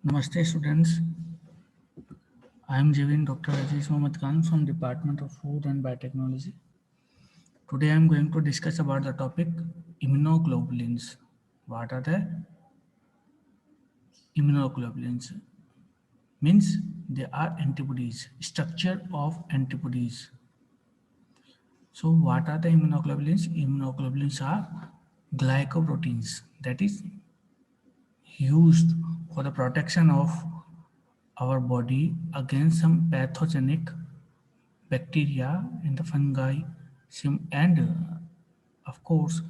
Namaste students, I am Javin Dr. Aziz Mohammad Khan from Department of Food and Biotechnology. Today I am going to discuss about the topic immunoglobulins. What are the immunoglobulins? Means they are antibodies, structure of antibodies. So what are the immunoglobulins? Immunoglobulins are glycoproteins that is used for the protection of our body against some pathogenic bacteria and the fungi and of course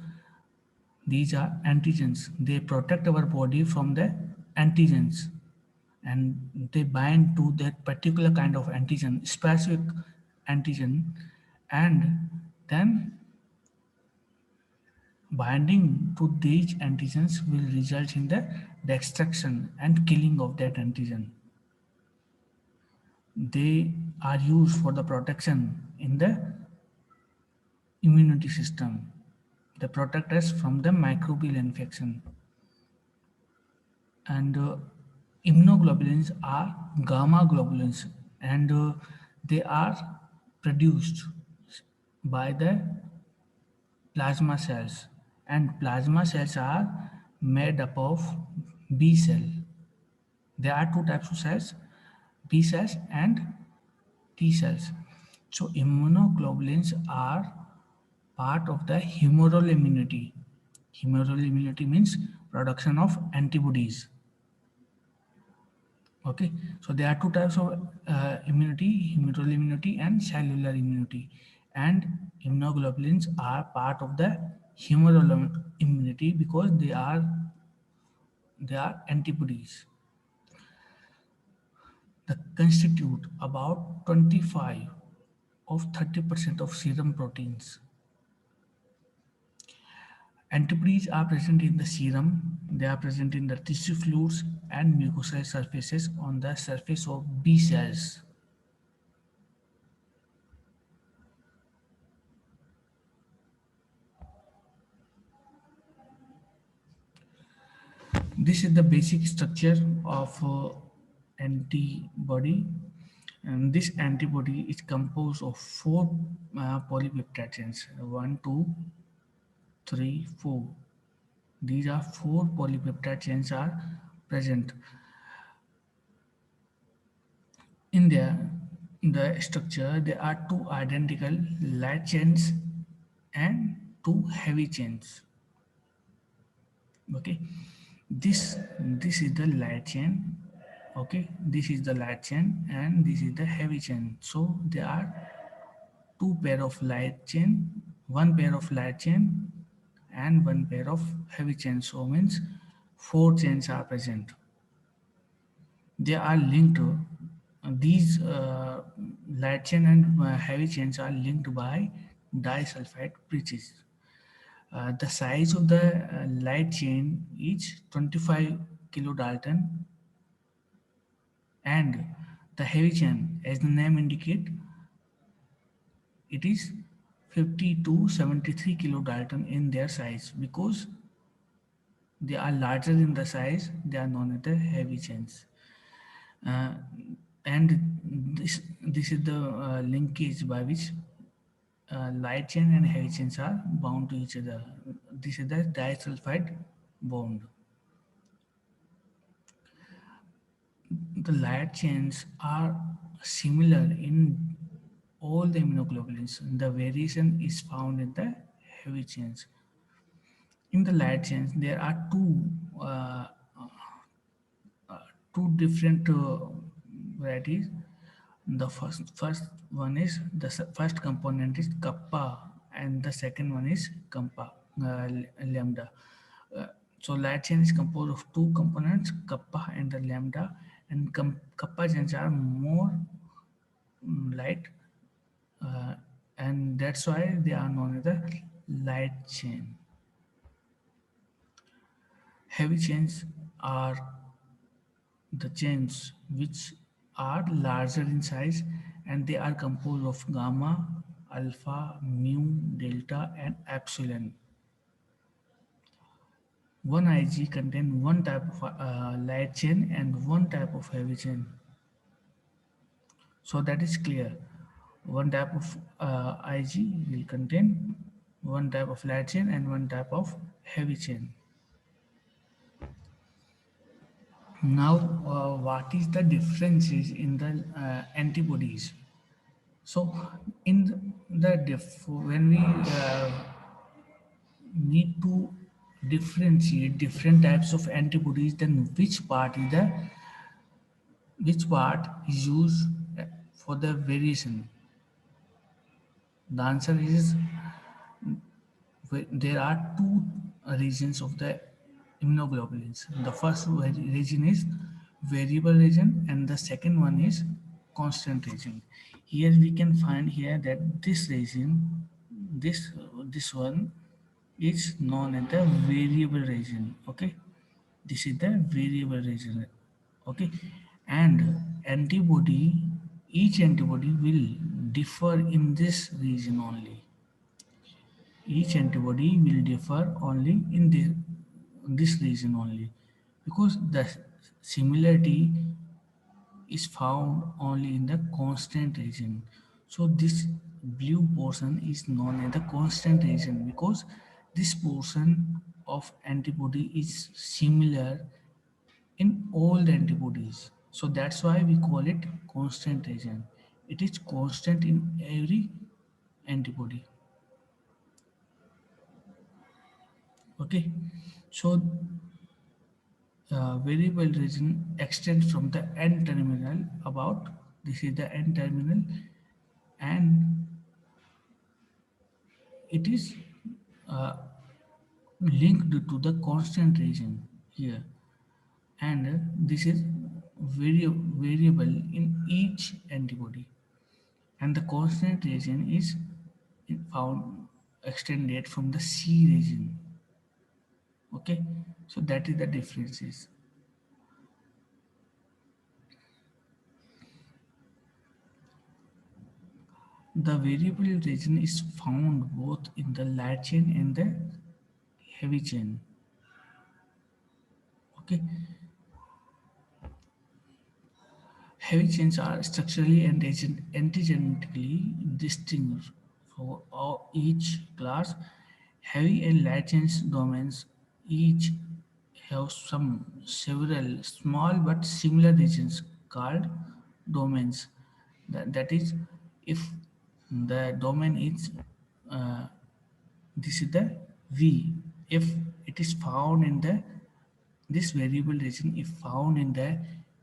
these are antigens. They protect our body from the antigens and they bind to that particular kind of antigen, specific antigen, and then binding to these antigens will result in the destruction and killing of that antigen. They are used for the protection in the immunity system. They protect us from the microbial infection. And immunoglobulins are gamma globulins, and they are produced by the plasma cells. And plasma cells are made up of B cell. There are two types of cells, B cells and T cells. So immunoglobulins are part of the humoral immunity. Humoral immunity means production of antibodies. Okay, so there are two types of immunity: humoral immunity and cellular immunity. And immunoglobulins are part of the humoral immunity because they are antibodies that constitute about 25 of 30% of serum proteins. Antibodies are present in the serum, they are present in the tissue fluids and mucosal surfaces on the surface of B cells. This is the basic structure of antibody, and this antibody is composed of four polypeptide chains: one, two, three, four. These are four polypeptide chains are present in the structure. There are two identical light chains and two heavy chains. Okay, this is the light chain. Okay, this is the light chain and this is the heavy chain. So there are two pair of light chain, one pair of light chain and one pair of heavy chain. So means four chains are present. They are linked. These light chain and heavy chains are linked by disulfide bridges. The size of the light chain is 25 kilodalton, and the heavy chain, as the name indicate, it is 50 to 73 kilodalton in their size. Because they are larger in the size, they are known as the heavy chains. Uh, and this is the linkage by which light chain and heavy chains are bound to each other. This is the disulfide bond. The light chains are similar in all the immunoglobulins. The variation is found in the heavy chains. In the light chains, there are uh, two different varieties. The first one is first component is kappa, and the second one is lambda. Uh, so light chain is composed of two components, kappa and the lambda, and kappa chains are more light, uh, and that's why they are known as the light chain. Heavy chains are the chains which are larger in size, and they are composed of gamma, alpha, mu, delta, and epsilon. One Ig contain one type of light chain and one type of heavy chain. So that is clear. One type of Ig will contain one type of light chain and one type of heavy chain. Now, what is the differences in the antibodies? So, in when we need to differentiate different types of antibodies, then which part is used for the variation? The answer is there are two regions of the immunoglobulins. The first region is variable region and the second one is constant region. Here we can find here that this region, this one is known as the variable region. Okay, this is the variable region. Okay, and antibody, each antibody will differ in this region only. Each antibody will differ only in this region only, because the similarity is found only in the constant region. So this blue portion is known as the constant region because this portion of antibody is similar in all the antibodies. So that's why we call it constant region. It is constant in every antibody. Okay, so variable region extends from the N terminal about, this is the N terminal, and it is uh, linked to the constant region here, and this is variable in each antibody, and the constant region is found extended from the C region. Okay, so that is the differences. The variable region is found both in the light chain and the heavy chain. Okay, heavy chains are structurally and antigenetically distinct for each class. Heavy and light chains domains each have several small but similar regions called domains. That is, if the domain is uh, this is the V. If it is found in the this variable region, if found in the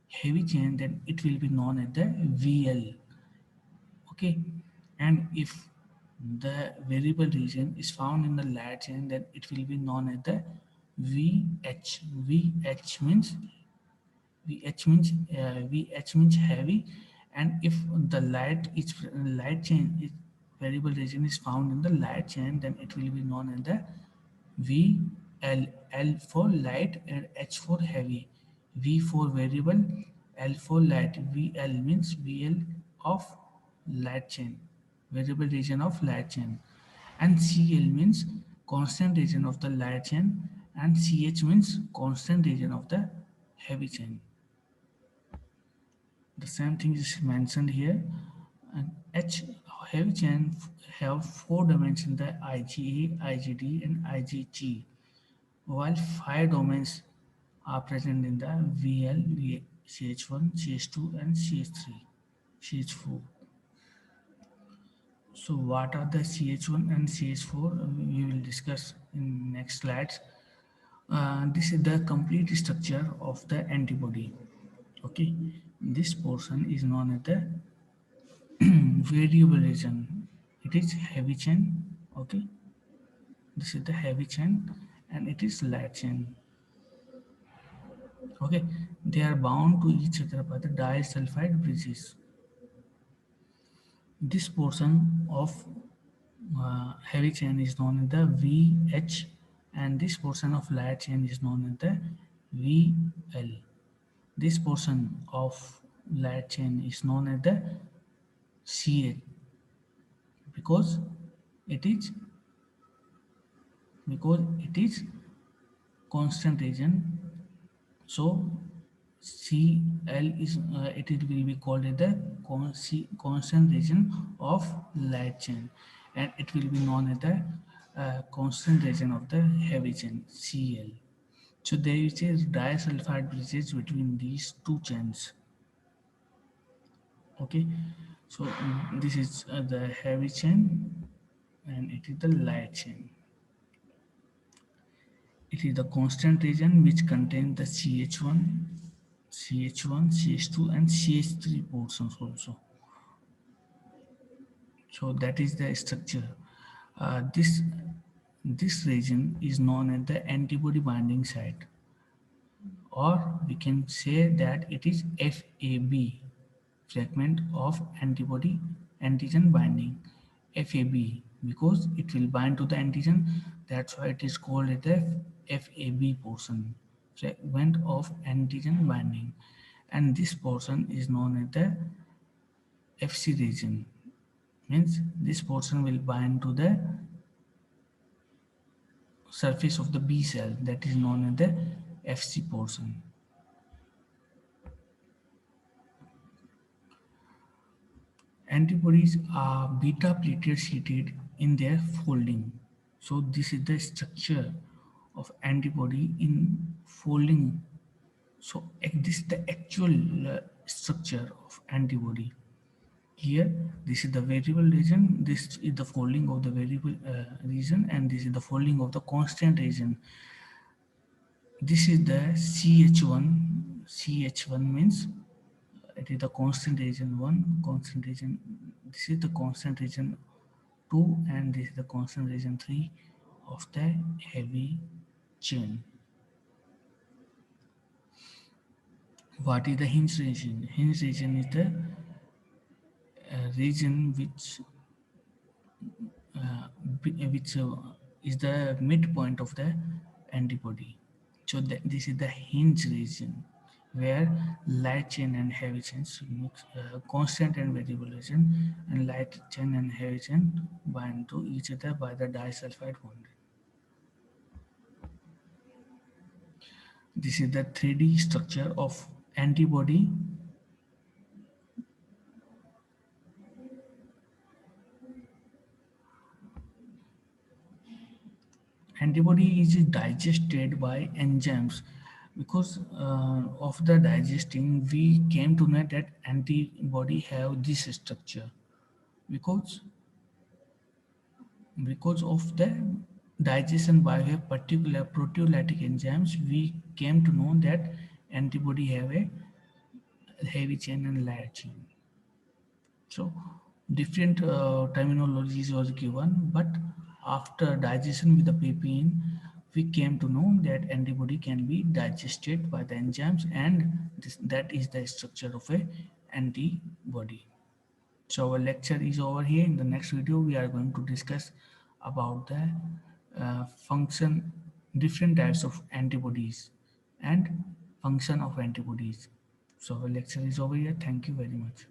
heavy chain, then it will be known as the VL. Okay, and if the variable region is found in the light chain, then it will be known as the VH. VH means VH means heavy, and if the light chain is variable region is found in the light chain, then it will be known as the V L. L for light and H for heavy. V for variable, L for light. VL means VL of light chain, variable region of light chain, and CL means constant region of the light chain, and CH means constant region of the heavy chain. The same thing is mentioned here. And H heavy chain have four dimensions: the IgA, IgD, and IgG, while five domains are present in the VL, CH1, CH2, and CH3, CH4. So what are the CH1 and CH4? We will discuss in next slides. This is the complete structure of the antibody. Okay, this portion is known as the variable region. It is heavy chain. Okay, this is the heavy chain, and it is light chain. Okay, they are bound to each other by the disulfide bridges. This portion of heavy chain is known as the VH, and this portion of light chain is known as the VL. This portion of light chain is known as the CH, because it is because it is constant region. So Cl is it will be called as the constant region of light chain, and it will be known as the constant region of the heavy chain Cl. So there is a disulfide bridges between these two chains. Okay, so this is the heavy chain and it is the light chain. It is the constant region which contains the CH1, CH2 and CH3 portions also. So that is the structure. This region is known as the antibody binding site, or we can say that it is FAB, fragment of antibody antigen binding. FAB, because it will bind to the antigen, that's why it is called the FAB portion, fragment of antigen binding, and this portion is known as the FC region. Means this portion will bind to the surface of the B cell, that is known as the FC portion. Antibodies are beta plated sheeted in their folding. So this is the structure of antibody in folding. So this is the actual structure of antibody. Here, this is the variable region, this is the folding of the variable region, and this is the folding of the constant region. This is the CH1. CH1 means it is the constant region 1, constant region. This is the constant region 2, and this is the constant region 3 of the heavy chain. What is the hinge region? Hinge region is the region which is the midpoint of the antibody. So this is the hinge region where light chain and heavy chains mix, constant and variable region, and light chain and heavy chain bind to each other by the disulfide bond. This is the 3D structure of antibody. Antibody is digested by enzymes. Because of the digesting, we came to know that antibody have this structure. Because of the digestion by a particular proteolytic enzymes, we came to know that antibody have a heavy chain and light chain. So different terminologies was given, but after digestion with the papain, we came to know that antibody can be digested by the enzymes, and that is the structure of a antibody. So our lecture is over here. In the next video, we are going to discuss about the function, different types of antibodies, and function of antibodies. So our lecture is over here. Thank you very much.